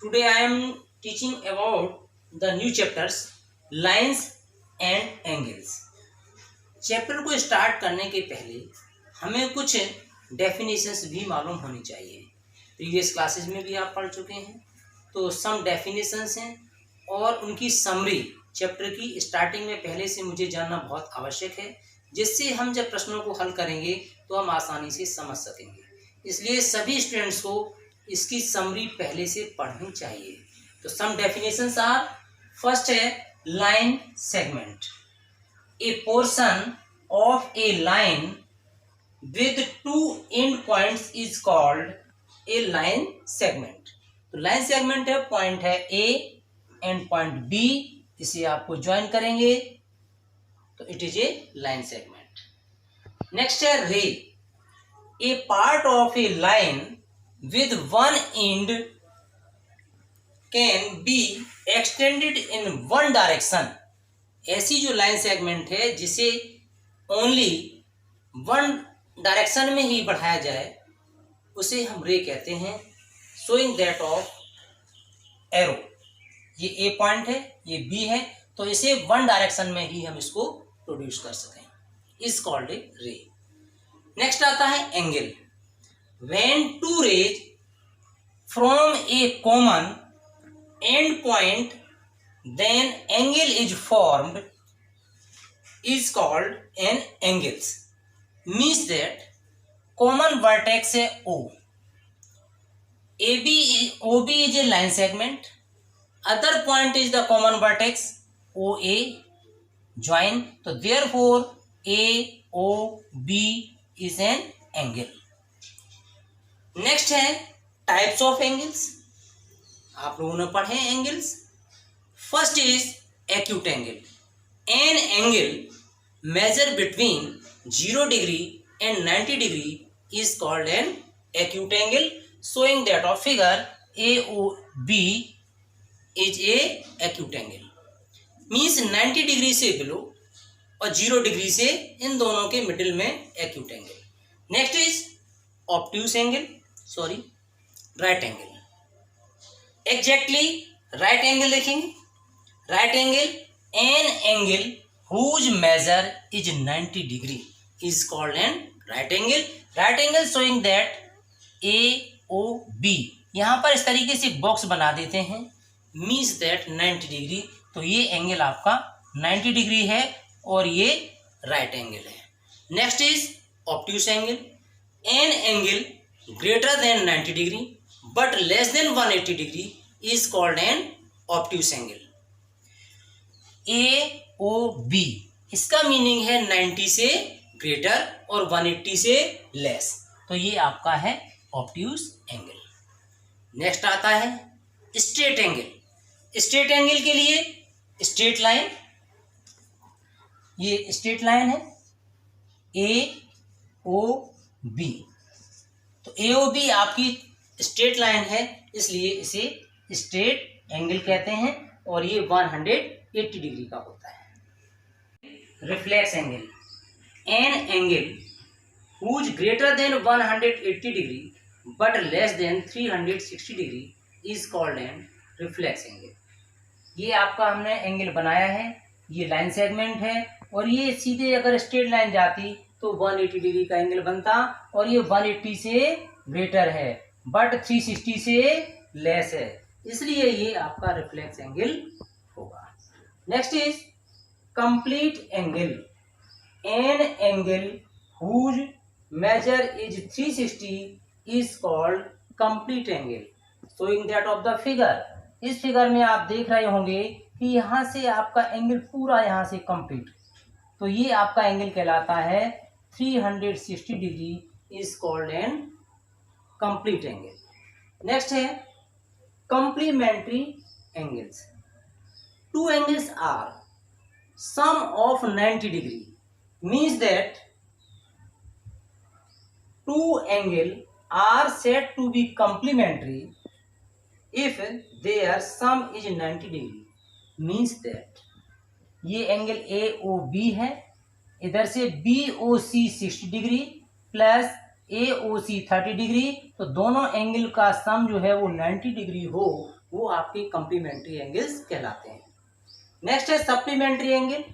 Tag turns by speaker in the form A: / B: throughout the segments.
A: Today I am teaching about the new chapters lines and angles. Chapter को start करने के पहले हमें कुछ डेफिनेशंस भी मालूम होनी चाहिए। प्रीवियस क्लासेस में भी आप पढ़ चुके हैं, तो सम डेफिनेशंस हैं और उनकी समरी चैप्टर की स्टार्टिंग में पहले से मुझे जानना बहुत आवश्यक है, जिससे हम जब प्रश्नों को हल करेंगे तो हम आसानी से समझ सकेंगे। इसलिए सभी स्टूडेंट्स को इसकी समरी पहले से पढ़नी चाहिए। तो सम डेफिनेशंस आर, फर्स्ट है line segment. A portion of a line with two and points is called a line segment. तो लाइन सेगमेंट है, पॉइंट है ए एंड पॉइंट बी, इसे आपको ज्वाइन करेंगे तो it is a line segment. Next है ray. A part of a line with one end can be extended in one direction। ऐसी जो लाइन सेगमेंट है जिसे ओनली वन डायरेक्शन में ही बढ़ाया जाए उसे हम रे कहते हैं। शोइंग दैट ऑफ एरो, ये ए पॉइंट है, ये बी है, तो इसे वन डायरेक्शन में ही हम इसको प्रोड्यूस कर सकें, इज कॉल्ड ए रे। नेक्स्ट आता है angle. When two rays from a common end point then angle is formed is called an angles। Means that common vertex है O, OB is a line segment, other point is the common vertex OA join, तो therefore AOB is an angle। Next है types of angles. आप लोगों ने पढ़े angles. First is acute angle. An angle measure between 0 degree and 90 degree is called an acute angle. Showing that of figure AOB is a acute angle. Means 90 degree से below और 0 degree से इन दोनों के मिडिल में acute angle. Next is obtuse angle, right angle. Exactly right angle देखेंगे। Right angle an angle whose measure is 90 degree is called an right angle. Right angle showing that AOB, यहाँ पर इस तरीके से बॉक्स बना देते हैं, मीन्स दैट 90 डिग्री, तो ये एंगल आपका 90 डिग्री है और ये राइट एंगल है। Next is obtuse angle. An angle greater than 90 degree but less than 180 degree is called an obtuse angle। AOB इसका मीनिंग है 90 से ग्रेटर और 180 से लेस, तो ये आपका है ऑब्ट्यूस एंगल। नेक्स्ट आता है स्ट्रेट एंगल। स्ट्रेट एंगल के लिए स्ट्रेट लाइन, ये स्ट्रेट लाइन है AOB, तो AOB आपकी स्ट्रेट लाइन है, इसलिए इसे स्ट्रेट एंगल कहते हैं और ये 180 डिग्री का होता है। Reflex angle. An angle whose greater than 180 degree but less than 360 degree is called an reflex angle. ये आपका हमने एंगल बनाया है, ये लाइन सेगमेंट है और ये सीधे अगर स्ट्रेट लाइन जाती तो 180 डिग्री का एंगल बनता और ये 180 से ग्रेटर है बट 360 से लेस है, इसलिए ये आपका रिफ्लेक्स एंगल होगा। Next is complete angle. An angle whose measure is 360 is called complete angle. Showing that of the figure, इस फिगर में आप देख रहे होंगे कि यहाँ से आपका एंगल पूरा यहाँ से कंप्लीट, तो ये आपका एंगल कहलाता है 360 degree is called an complete angle. Next है complementary angles. Two angles are sum of 90 degree, means that two angle are said to be complementary if their sum is 90 degree. Means that ये angle AOB है, इधर से BOC 60 degree plus AOC 30 degree, तो दोनों angle का सम जो है वो 90 डिग्री हो, वो आपके कॉम्प्लीमेंट्री एंगल्स कहलाते हैं। नेक्स्ट है supplementary angle.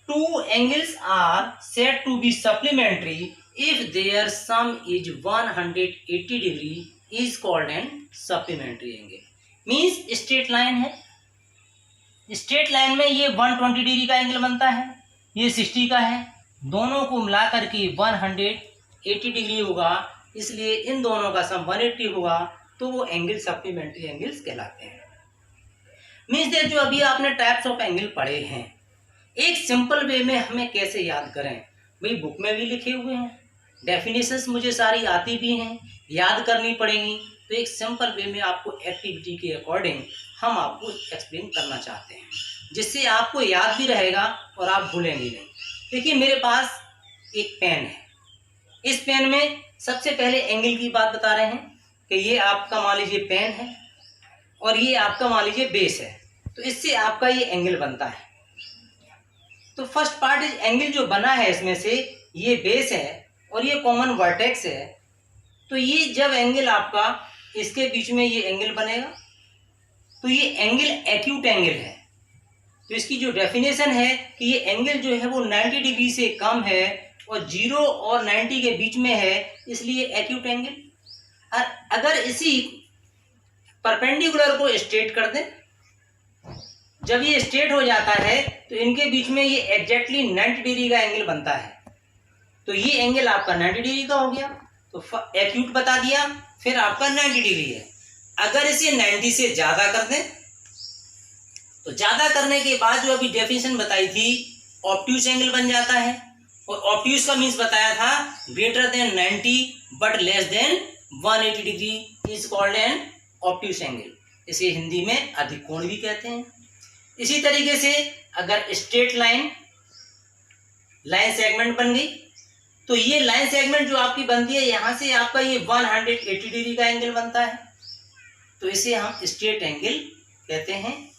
A: Two angles are said to be supplementary if their sum is 180 degree is called an supplementary angle. Means straight line है, स्ट्रेट लाइन में ये 120 डिग्री का एंगल बनता है, ये 60 का है, दोनों को मिला करके 180 डिग्री होगा, इसलिए इन दोनों का सम 180 होगा, तो वो एंगल सप्लीमेंट्री एंगल्स कहलाते हैं। मीन्स दैट जो अभी आपने टाइप्स ऑफ एंगल पढ़े हैं, एक सिंपल वे में हमें कैसे याद करें, भाई बुक में भी लिखे हुए हैं, डेफिनेशंस मुझे सारी आती भी हैं, याद करनी पड़ेंगी, तो एक सिंपल वे में आपको एक्टिविटी के अकॉर्डिंग हम आपको एक्सप्लेन करना चाहते हैं, जिससे आपको याद भी रहेगा और आप भूलेंगे नहीं। देखिए मेरे पास एक पेन है, इस पेन में सबसे पहले एंगल की बात बता रहे हैं कि ये आपका मान लीजिए पेन है और ये आपका मान लीजिए बेस है, तो इससे आपका ये एंगल बनता है। तो फर्स्ट पार्ट इज एंगल जो बना है इसमें से ये बेस है और ये कॉमन वर्टेक्स है, तो ये जब एंगल आपका इसके बीच में ये एंगल बनेगा तो ये एंगल एक्यूट एंगल है। तो इसकी जो डेफिनेशन है कि ये एंगल जो है वो 90 डिग्री से कम है और 0 और 90 के बीच में है, इसलिए एक्यूट एंगल। और अगर इसी परपेंडिकुलर को स्ट्रेट कर दें, जब ये स्ट्रेट हो जाता है तो इनके बीच में ये एग्जैक्टली 90 डिग्री का एंगल बनता है, तो ये एंगल आपका 90 डिग्री का हो गया, तो एक्यूट बता दिया, फिर आपका 90 डिग्री है। अगर इसे 90 से ज़्यादा कर दें तो ज़्यादा करने के बाद जो अभी डेफिनेशन बताई थी ऑब्ट्यूस एंगल बन जाता है, और ऑब्ट्यूस का मीन्स बताया था greater than 90 but less then 180 degree is called N obtuse angle. इसे हिंदी में अधिक कोण भी कहते हैं। इसी तरीके से अगर स्ट्रेट लाइन सेगमेंट बन गई, तो ये लाइन सेगमेंट जो आपकी बनती है यहाँ से आपका ये 180 डिग्री का एंगल बनता है, तो इसे हम स्ट्रेट एंगल कहते हैं।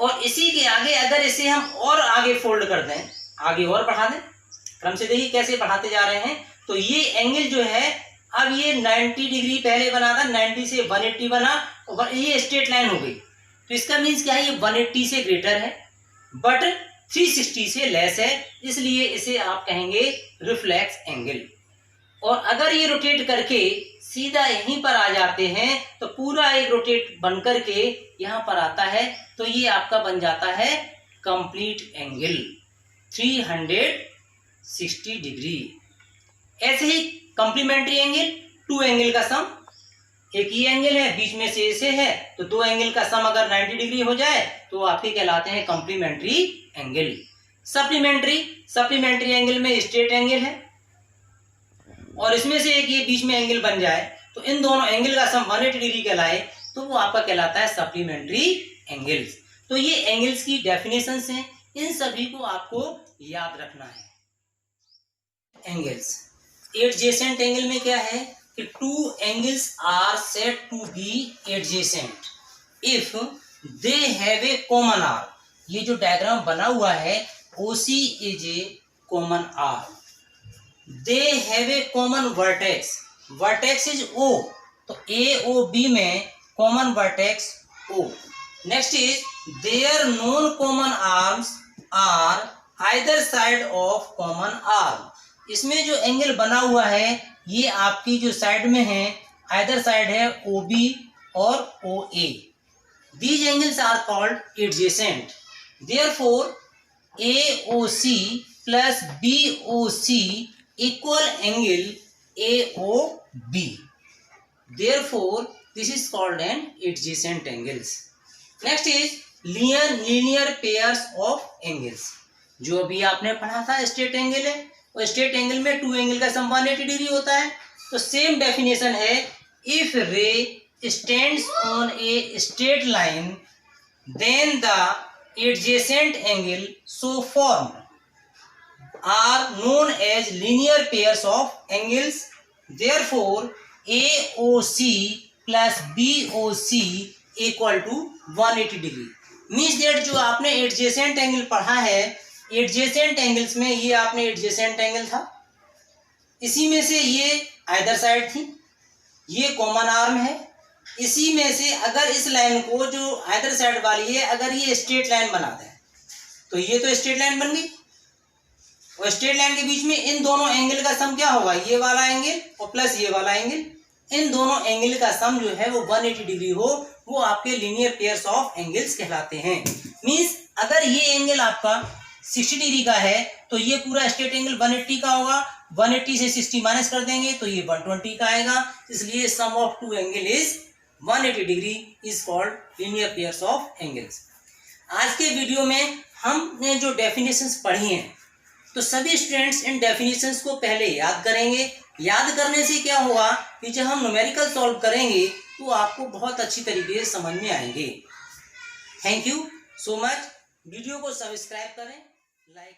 A: और इसी के आगे अगर इसे हम और आगे फोल्ड कर दें, आगे और बढ़ा दें, क्रम से देखिए कैसे बढ़ाते जा रहे हैं, तो ये एंगल जो है अब ये 90 डिग्री पहले बना था, 90 से 180 बना और ये स्ट्रेट लाइन हो गई, तो इसका मीन्स क्या है, ये 180 से ग्रेटर है बट 360 से लेस है, इसलिए इसे आप कहेंगे रिफ्लेक्स एंगल। और अगर ये रोटेट करके सीधा यहीं पर आ जाते हैं तो पूरा एक रोटेट बन करके यहाँ पर आता है, तो ये आपका बन जाता है कंप्लीट एंगल 360 डिग्री। ऐसे ही कॉम्प्लीमेंट्री एंगल, टू एंगल का सम, एक ही एंगल है बीच में से ऐसे है, तो दो एंगल का सम अगर 90 डिग्री हो जाए तो आपके कहलाते हैं कॉम्प्लीमेंट्री एंगल। सप्लीमेंट्री एंगल में स्ट्रेट एंगल है और इसमें से एक ये बीच में एंगल बन जाए, तो इन दोनों एंगल का सम 180 डिग्री कहलाए, तो वो आपका कहलाता है सप्लीमेंट्री एंगल्स। तो ये एंगल्स की डेफिनेशंस हैं, इन सभी को आपको याद रखना है। एंगल्स, एडजेसेंट एंगल में क्या है कि two angles are said to be adjacent if they have a common arm. ये जो डायग्राम बना हुआ है OC is a common arm, they have a common vertex, vertex is O, तो AOB में common vertex O। Next is their non common arms are either side of common arm. इसमें जो angle बना हुआ है ये आपकी जो साइड में है, आइदर साइड है OB और OA। These angles are called adjacent, therefore AOC plus BOC equal angle AOB, therefore this is called an adjacent angles. Next is linear pairs of angles, जो अभी आपने पढ़ा था स्ट्रेट एंगल है, और straight angle में two angle का sum 180 degree होता है, तो सेम डेफिनेशन है, if ray stands on a straight line then the adjacent angle so formed are known as linear pairs of angles, therefore AOC plus BOC equal to 180 degree। Means that जो आपने adjacent angle पढ़ा है, adjacent angles में ये आपने adjacent angle था, इसी में से ये आइदर साइड थी, ये कॉमन आर्म है। इसी में से अगर इस लाइन को जो आइदर साइड वाली है अगर ये स्ट्रेट लाइन बना दें तो ये तो स्ट्रेट लाइन बन गई, और स्ट्रेट लाइन के बीच में इन दोनों एंगल का सम क्या होगा, ये वाला एंगल और प्लस ये वाला एंगल, इन दोनों एंगल का सम जो है वो 180 डिग्री हो, वो आपके लीनियर पेयर्स ऑफ एंगल्स कहलाते हैं। मींस अगर ये एंगल आपका 60 डिग्री का है तो ये पूरा स्ट्रेट एंगल 180 का होगा, 180 से 60 माइनस कर देंगे तो ये 120 का आएगा। इसलिए sum of two angle is 180 degree is called linear pairs of angles. आज के वीडियो में हमने जो डेफिनेशंस पढ़ी हैं तो सभी स्टूडेंट्स इन डेफिनेशंस को पहले याद करेंगे। याद करने से क्या होगा कि जब हम न्यूमेरिकल सॉल्व करेंगे तो आपको बहुत अच्छी तरीके से समझ में आएंगे। Thank you so much. Video को सब्सक्राइब करें, लाइक